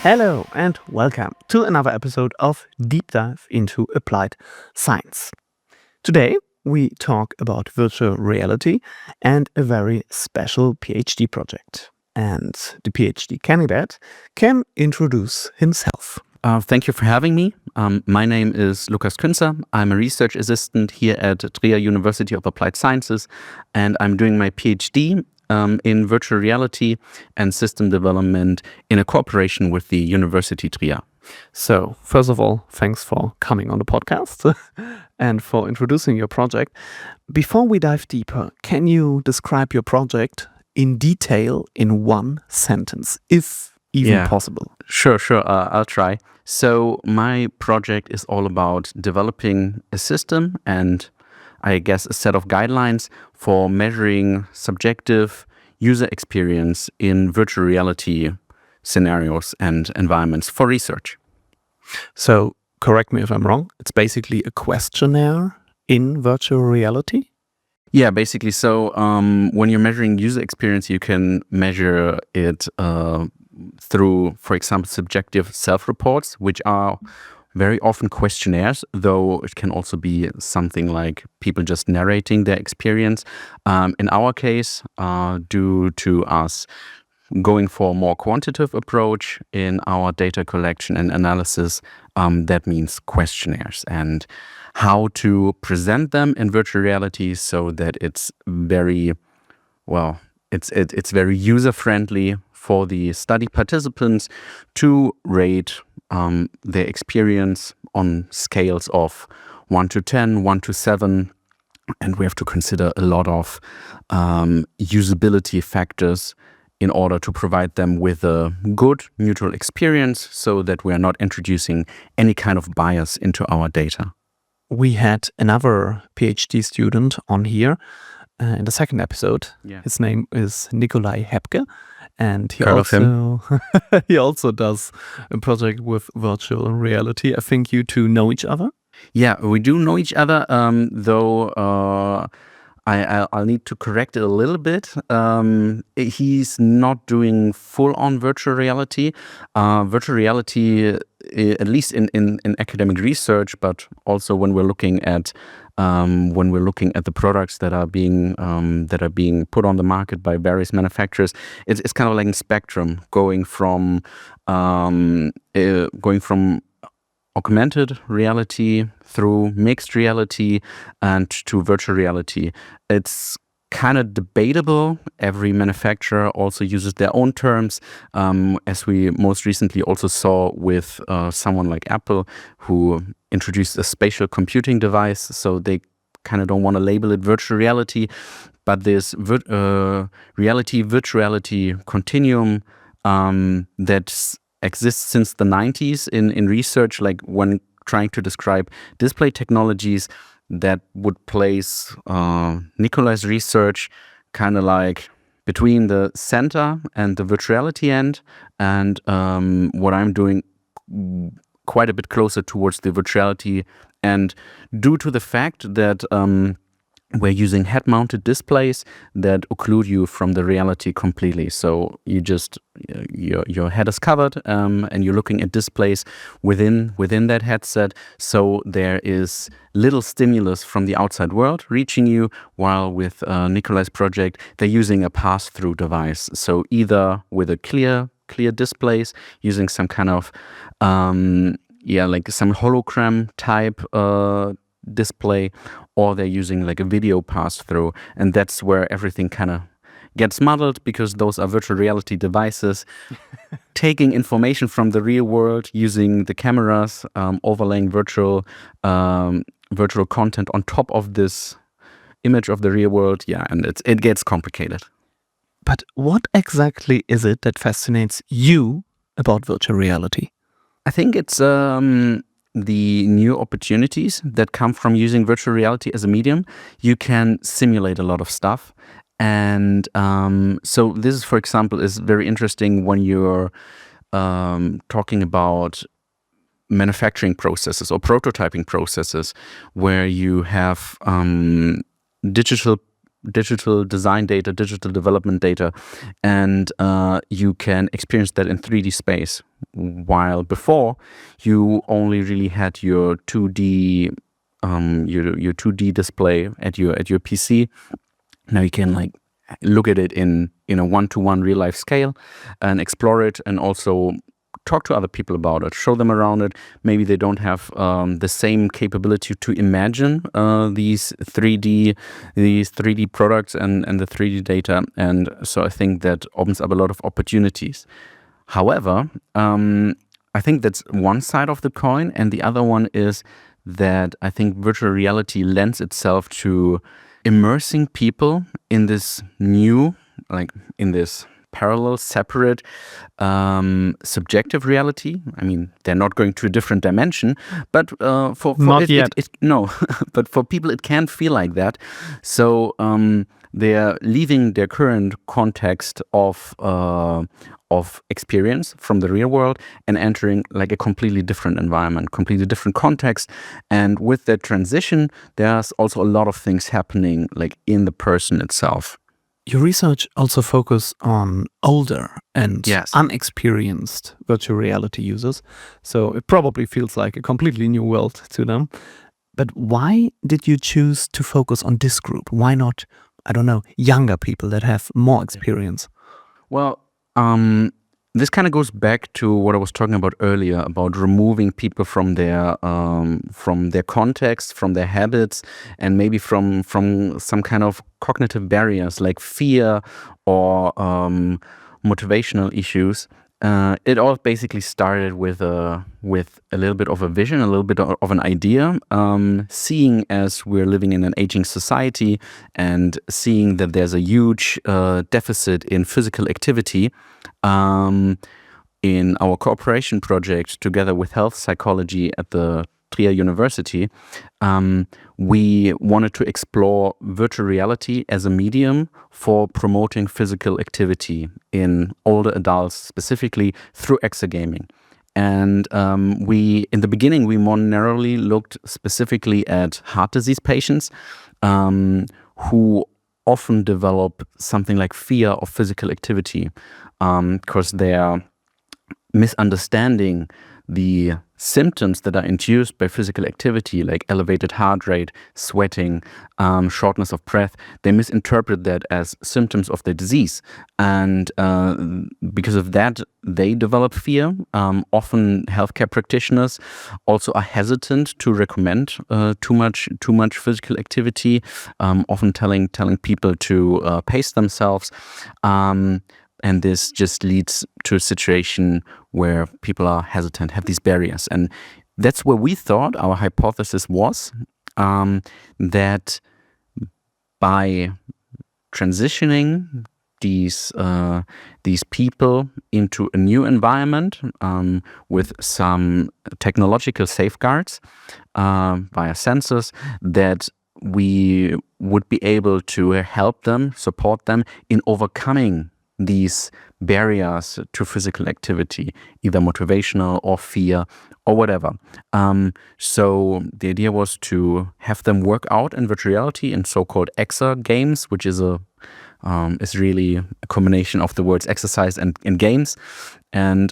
Hello and welcome to another episode of Deep Dive into Applied Science. Today we talk about virtual reality and a very special PhD project. And the PhD candidate can introduce himself. Thank you for having me. My name is Lucas Küntzer. I'm a research assistant here at Trier University of Applied Sciences, and I'm doing my PhD in virtual reality and system development in a cooperation with the University Trier. So, first of all, thanks for coming on the podcast and for introducing your project. Before we dive deeper, can you describe your project in detail in one sentence, if even possible? Sure. I'll try. So my project is all about developing a system and I guess a set of guidelines for measuring subjective user experience in virtual reality scenarios and environments for research. So, correct me if I'm wrong, it's basically a questionnaire in virtual reality? Yeah, basically. So when you're measuring user experience, you can measure it through, for example, subjective self-reports, which are very often questionnaires, though it can also be something like people just narrating their experience. In our case, due to us going for a more quantitative approach in our data collection and analysis, that means questionnaires and how to present them in virtual reality so that it's very, it's very user-friendly for the study participants to rate their experience on scales of 1 to 10, 1 to 7. And we have to consider a lot of usability factors in order to provide them with a good neutral experience so that we are not introducing any kind of bias into our data. We had another PhD student on here in the second episode. Yeah. His name is Nikolai Hebke, and he Heard of him. he also does a project with virtual reality. I think you two know each other. Yeah, we do know each other, though I'll need to correct it a little bit. He's not doing full-on virtual reality. Virtual reality, at least in academic research, but also when we're looking at the products that are being put on the market by various manufacturers, it's kind of like a spectrum going from augmented reality through mixed reality and to virtual reality. It's kind of debatable. Every manufacturer also uses their own terms, as we most recently also saw with someone like Apple, who introduced a spatial computing device. So they kind of don't want to label it virtual reality, but this reality-virtuality continuum that exists since the 90s in research, like when trying to describe display technologies, that would place Nikolai's research kind of like between the center and the virtuality end, and what I'm doing quite a bit closer towards the virtuality end, due to the fact that we're using head-mounted displays that occlude you from the reality completely. So you just your head is covered, and you're looking at displays within that headset. So there is little stimulus from the outside world reaching you. While with Nikolai's project, they're using a pass-through device. So either with a clear displays using some kind of like some hologram type display, or they're using like a video pass-through, and that's where everything kind of gets muddled, because those are virtual reality devices taking information from the real world, using the cameras, overlaying virtual content on top of this image of the real world. Yeah, and it gets complicated. But what exactly is it that fascinates you about virtual reality? I think it's the new opportunities that come from using virtual reality as a medium. You can simulate a lot of stuff. And so this is, for example, is very interesting when you're talking about manufacturing processes or prototyping processes, where you have digital digital design data, digital development data, and you can experience that in 3D space. While before, you only really had your 2D your 2D display at your PC. Now you can like look at it in a 1-to-1 real life scale and explore it, and also talk to other people about it, show them around it. Maybe they don't have the same capability to imagine these 3D products and the 3D data. And so I think that opens up a lot of opportunities. However, I think that's one side of the coin, and the other one is that I think virtual reality lends itself to immersing people in this new, like in this parallel, separate, subjective reality. I mean, they're not going to a different dimension, but for Not yet. no, but for people it can feel like that. So they're leaving their current context of experience from the real world and entering like a completely different environment, completely different context. And with that transition, there's also a lot of things happening like in the person itself. Your research also focus on older and Yes. unexperienced virtual reality users, so it probably feels like a completely new world to them. But why did you choose to focus on this group? Why not, I don't know, younger people that have more experience? Well, this kind of goes back to what I was talking about earlier about removing people from their context, from their habits, and maybe from some kind of cognitive barriers like fear or motivational issues. It all basically started with a little bit of a vision, a little bit of an idea, seeing as we're living in an aging society and seeing that there's a huge deficit in physical activity. In our cooperation project together with health psychology at the Trier University, we wanted to explore virtual reality as a medium for promoting physical activity in older adults, specifically through exergaming. And in the beginning, we more narrowly looked specifically at heart disease patients who often develop something like fear of physical activity because they are misunderstanding the symptoms that are induced by physical activity, like elevated heart rate, sweating, shortness of breath. They misinterpret that as symptoms of the disease. And because of that, they develop fear. Often healthcare practitioners also are hesitant to recommend too much physical activity, often telling people to pace themselves. And this just leads to a situation where people are hesitant, have these barriers. And that's where we thought our hypothesis was that by transitioning these people into a new environment with some technological safeguards via sensors, that we would be able to help them, support them in overcoming these barriers to physical activity, either motivational or fear or whatever. So the idea was to have them work out in virtual reality in so-called EXER games, which is really a combination of the words exercise and games. And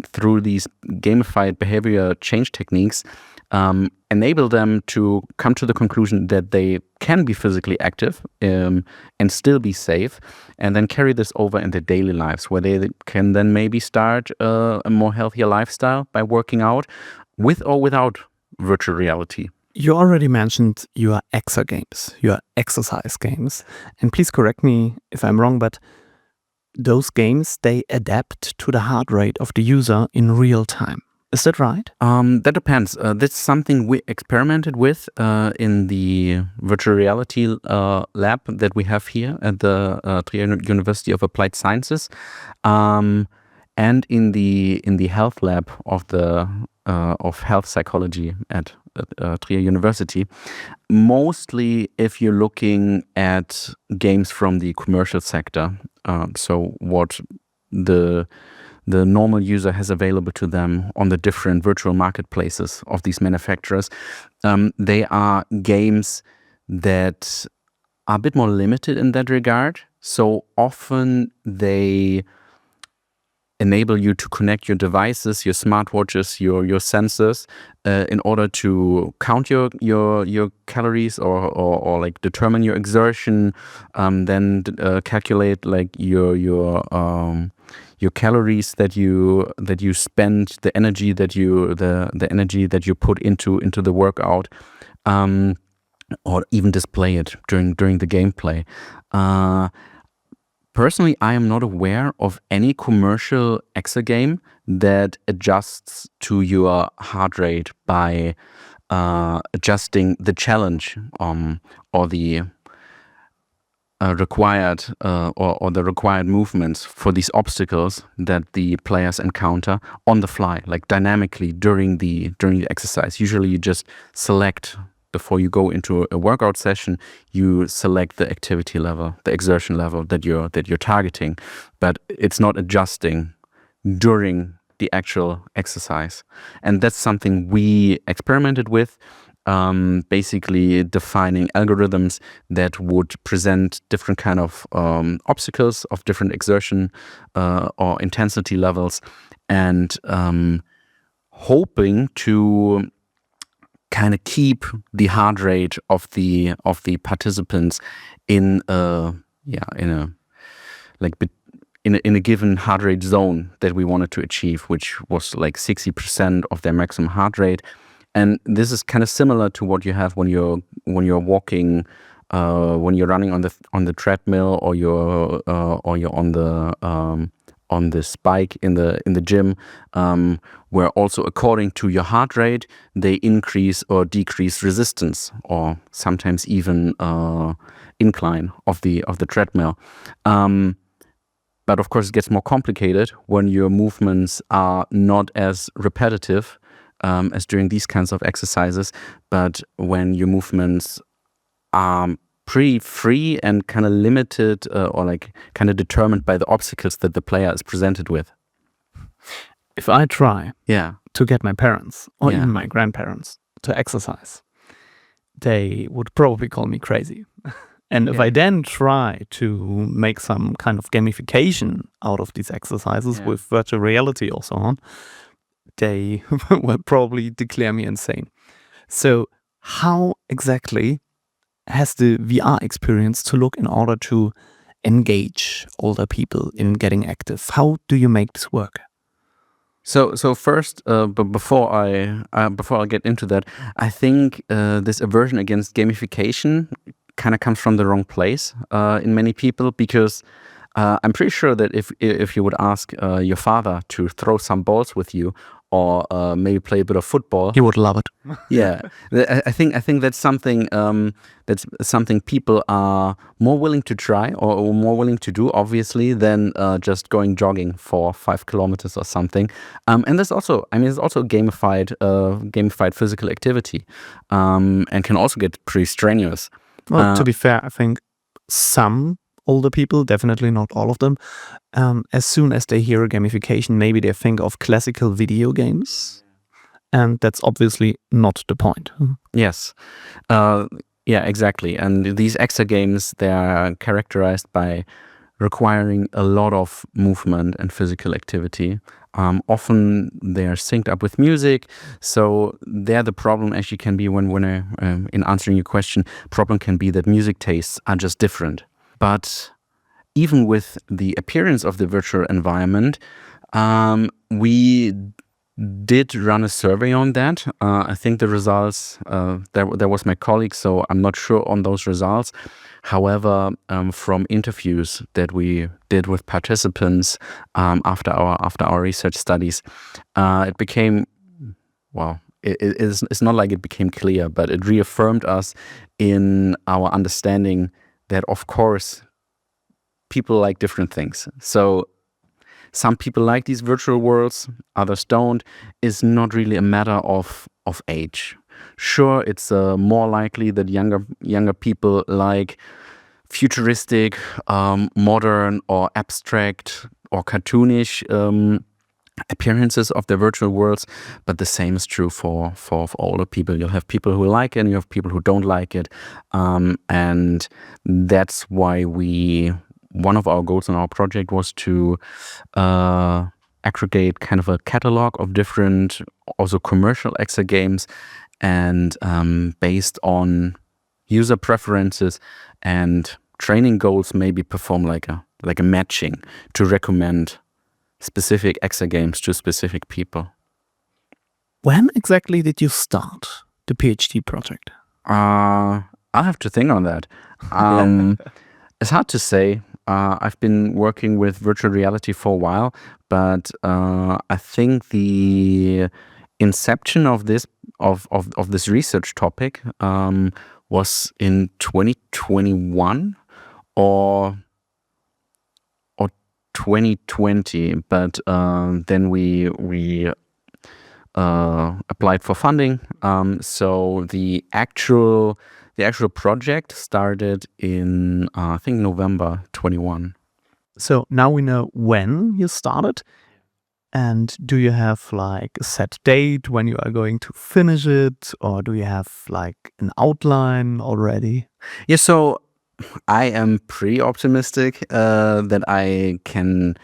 through these gamified behavior change techniques, enable them to come to the conclusion that they can be physically active and still be safe, and then carry this over in their daily lives, where they can then maybe start a more healthier lifestyle by working out with or without virtual reality. You already mentioned your EXER games, your exercise games. And please correct me if I'm wrong, but those games, they adapt to the heart rate of the user in real time. Is that right? That depends. That's something we experimented with in the virtual reality lab that we have here at the Trier University of Applied Sciences, and in the health lab of health psychology at Trier University. Mostly, if you're looking at games from the commercial sector, so what the normal user has available to them on the different virtual marketplaces of these manufacturers. They are games that are a bit more limited in that regard. So often they enable you to connect your devices, your smartwatches, your sensors, in order to count your calories or like determine your exertion, then calculate like your calories that you spend, the energy that the energy that you put into the workout, or even display it during the gameplay. Personally, I am not aware of any commercial EXA game that adjusts to your heart rate by adjusting the challenge, or the required or the required movements for these obstacles that the players encounter on the fly, like dynamically during the exercise. Usually, you just select before you go into a workout session. You select the activity level, the exertion level that you're targeting, but it's not adjusting during the actual exercise. And that's something we experimented with, basically defining algorithms that would present different kind of obstacles of different exertion or intensity levels, and hoping to kind of keep the heart rate of the participants in a like in a given heart rate zone that we wanted to achieve, which was like 60% of their maximum heart rate. And this is kind of similar to what you have when you're walking, when you're running on the treadmill, or you're on the spike in the gym, where also according to your heart rate they increase or decrease resistance, or sometimes even incline of the treadmill. But of course, it gets more complicated when your movements are not as repetitive as during these kinds of exercises, but when your movements are pretty free and kind of limited, or like kind of determined by the obstacles that the player is presented with. If I try Yeah. to get my parents or Yeah. even my grandparents to exercise, they would probably call me crazy. And if Yeah. I then try to make some kind of gamification out of these exercises Yeah. with virtual reality or so on, they will probably declare me insane. So how exactly has the VR experience to look in order to engage older people in getting active? How do you make this work? So first, but before I get into that, I think this aversion against gamification kind of comes from the wrong place in many people, because I'm pretty sure that if you would ask your father to throw some balls with you, or maybe play a bit of football, He would love it. yeah, I think that's something people are more willing to try, or more willing to do, obviously, than just going jogging for 5 kilometers or something. And there's also, it's also gamified physical activity, and can also get pretty strenuous. Well, to be fair, I think some older people, definitely not all of them, as soon as they hear gamification, maybe they think of classical video games. And that's obviously not the point. Yes. Yeah, exactly. And these EXA games, they are characterized by requiring a lot of movement and physical activity. Often they are synced up with music. So there the problem actually can be, when in answering your question, problem can be that music tastes are just different. But even with the appearance of the virtual environment, we did run a survey on that. I think the results, there was my colleague, so I'm not sure on those results. However, from interviews that we did with participants after our research studies, it became, well, it's not like it became clear, but it reaffirmed us in our understanding that, of course, people like different things. So some people like these virtual worlds, others don't. It's not really a matter of age. Sure, it's more likely that younger people like futuristic, modern, or abstract, or cartoonish appearances of the virtual worlds, but the same is true for older people. You'll have people who like it and you have people who don't like it. And that's why one of our goals in our project was to aggregate kind of a catalog of different also commercial EXA games, and based on user preferences and training goals, maybe perform like a matching to recommend specific EXA games to specific people. When exactly did you start the PhD project? I'll have to think on that. It's hard to say. I've been working with virtual reality for a while, but I think the inception of this research topic was in 2021 or 2020. But then we applied for funding. So the actual project started in I think November 21. So now we know when you started. And do you have like a set date when you are going to finish it, or do you have like an outline already? Yeah, so I am pretty optimistic that I can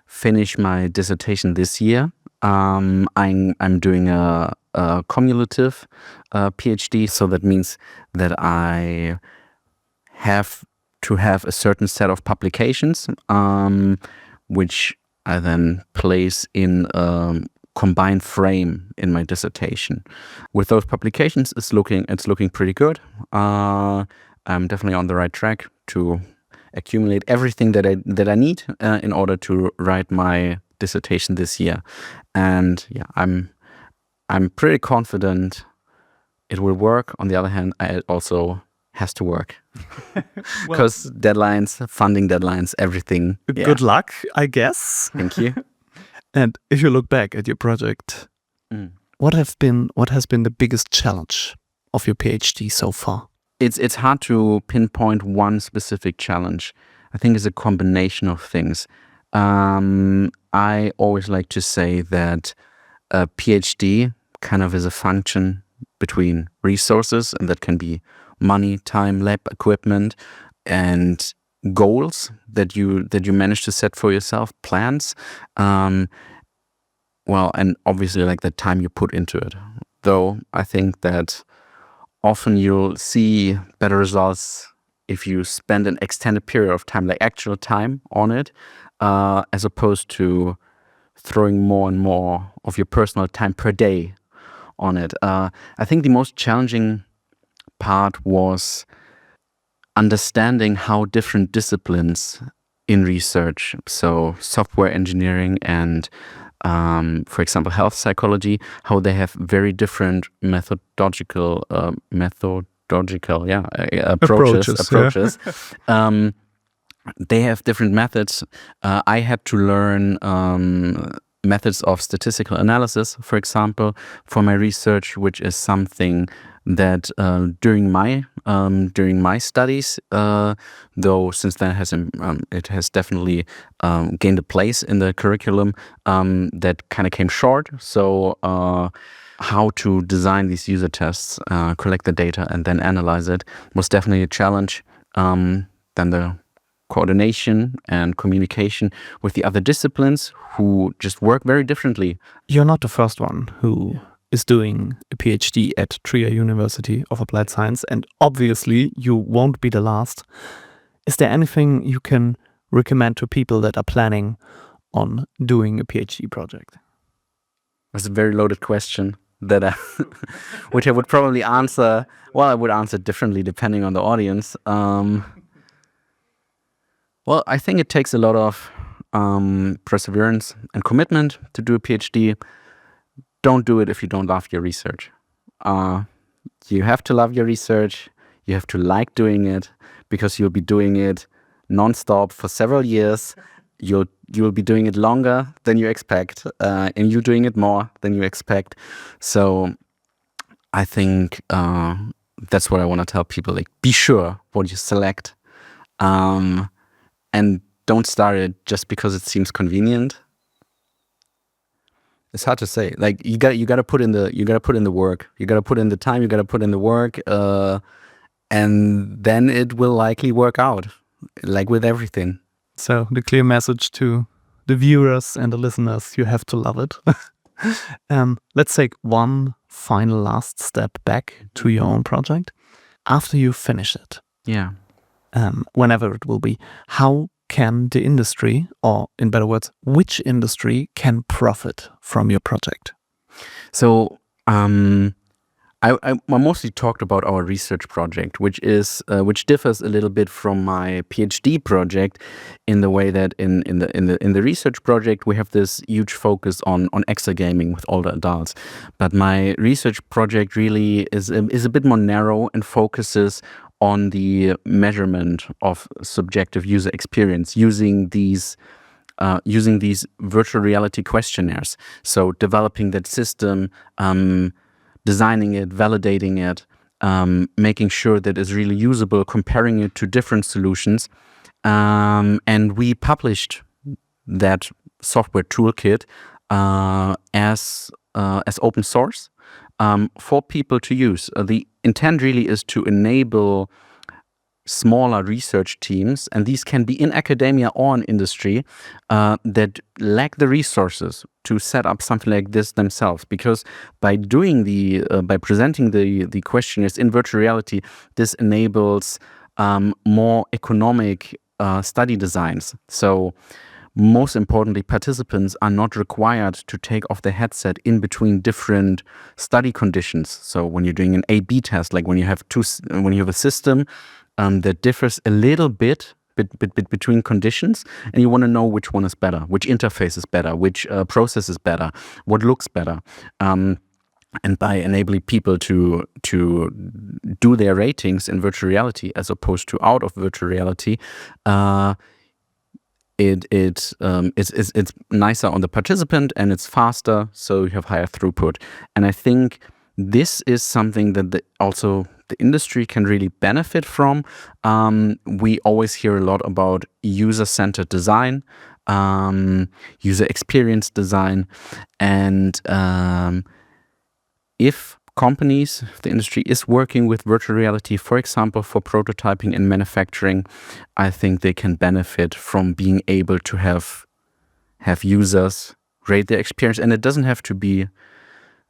finish my dissertation this year. I'm doing a cumulative PhD, so that means that I have to have a certain set of publications, which I then place in a combined frame in my dissertation. With those publications, it's looking pretty good. I'm definitely on the right track to accumulate everything that I need in order to write my dissertation this year. And yeah, I'm pretty confident it will work. On the other hand, it also has to work because deadlines, funding deadlines, everything. Good luck, I guess. Thank you. And if you look back at your project, what has been the biggest challenge of your PhD so far? It's hard to pinpoint one specific challenge. I think it's a combination of things. I always like to say that a PhD kind of is a function between resources, and that can be money, time, lab equipment, and goals that you manage to set for yourself, plans. Well, and obviously like the time you put into it. Though I think that often you'll see better results if you spend an extended period of time, like actual time on it, as opposed to throwing more and more of your personal time per day on it. I think the most challenging part was understanding how different disciplines in research, so software engineering and for example, health psychology, how they have very different methodological approaches. They have different methods. I had to learn methods of statistical analysis, for example, for my research, which is something that during my studies, though since then it has definitely gained a place in the curriculum, that kind of came short. So how to design these user tests, collect the data, and then analyze it was definitely a challenge. Then the coordination and communication with the other disciplines who just work very differently. You're not the first one who is doing a PhD at Trier University of Applied Science, and obviously you won't be the last. Is there anything you can recommend to people that are planning on doing a PhD project? That's a very loaded question that which I would probably answer. Well, I would answer differently depending on the audience. Well, I think it takes a lot of perseverance and commitment to do a PhD. Don't do it if you don't love your research. You have to love your research. You have to like doing it, because you'll be doing it nonstop for several years. You'll be doing it longer than you expect, and you're doing it more than you expect. So I think that's what I want to tell people. Like, be sure what you select, and don't start it just because it seems convenient. It's hard to say. Like you got to put in the work. You got to put in the time. You got to put in the work, and then it will likely work out. Like with everything. So the clear message to the viewers and the listeners: you have to love it. Let's take one final last step back to your own project. After you finish it, Yeah. whenever it will be, how can the industry, or in better words, which industry can profit from your project? So I mostly talked about our research project, which differs a little bit from my PhD project, in the way that in the research project we have this huge focus on exergaming with older adults, but my research project really is a bit more narrow and focuses on the measurement of subjective user experience using these virtual reality questionnaires. So developing that system, designing it, validating it, making sure that it's really usable, comparing it to different solutions. And we published that software toolkit as open source for people to use. The intent really is to enable smaller research teams, and these can be in academia or in industry, that lack the resources to set up something like this themselves. Because by presenting the questionnaires in virtual reality, this enables more economic study designs. So most importantly, participants are not required to take off the headset in between different study conditions. So when you're doing an A/B test, like when you have a system that differs a little bit between conditions, and you want to know which one is better, which interface is better, which process is better, what looks better. And by enabling people to do their ratings in virtual reality as opposed to out of virtual reality, it's nicer on the participant, and it's faster, so you have higher throughput. And I think this is something that also the industry can really benefit from. We always hear a lot about user-centered design, user experience design, and if the industry is working with virtual reality, for example, for prototyping and manufacturing, I think they can benefit from being able to have users rate their experience. And it doesn't have to be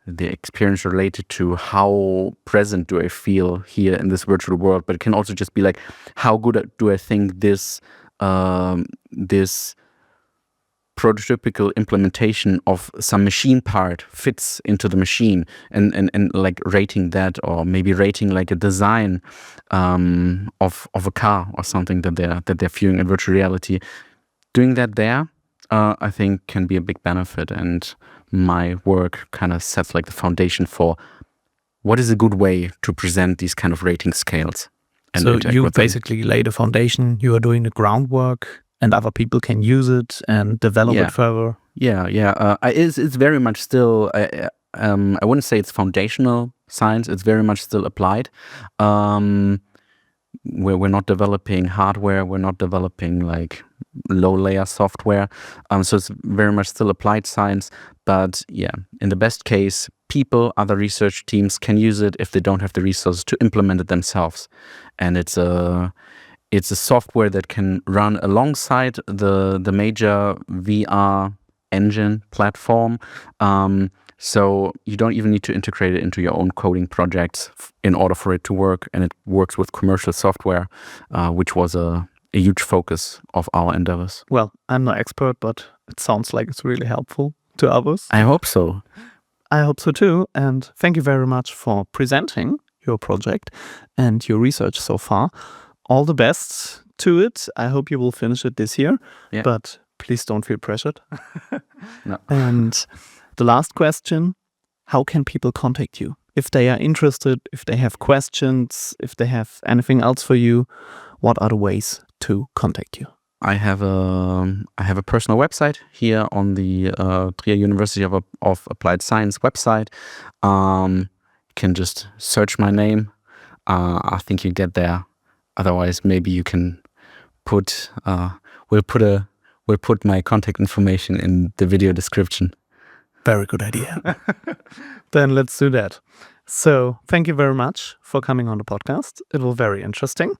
the experience related to how present do I feel here in this virtual world, but it can also just be like, how good do I think this prototypical implementation of some machine part fits into the machine, and like rating that, or maybe rating like a design of a car or something that they're viewing in virtual reality. Doing that there, I think, can be a big benefit, and my work kind of sets like the foundation for what is a good way to present these kind of rating scales. And So interact you with them. basically lay the foundation, you are doing the groundwork, and other people can use it and develop Yeah. it further. Yeah. It's very much still. I wouldn't say it's foundational science. It's very much still applied. We're not developing hardware. We're not developing like low-layer software. So it's very much still applied science. But yeah, in the best case, other research teams can use it if they don't have the resources to implement it themselves. And it's a software that can run alongside the major VR engine platform. So you don't even need to integrate it into your own coding projects in order for it to work. And it works with commercial software, which was a huge focus of our endeavors. Well, I'm no expert, but it sounds like it's really helpful to others. I hope so. I hope so too. And thank you very much for presenting your project and your research so far. All the best to it. I hope you will finish it this year, Yeah. but please don't feel pressured. No. And the last question, how can people contact you? If they are interested, if they have questions, if they have anything else for you, what are the ways to contact you? I have a personal website here on the Trier University of Applied Science website. You can just search my name. I think you get there. Otherwise, maybe you can put we'll put my contact information in the video description. Very good idea. Then let's do that. So thank you very much for coming on the podcast. It was very interesting.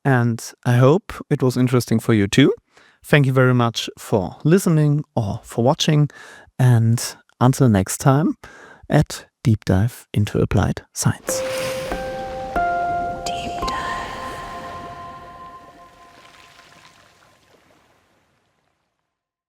And I hope it was interesting for you too. Thank you very much for listening or for watching. And until next time at Deep Dive into Applied Science.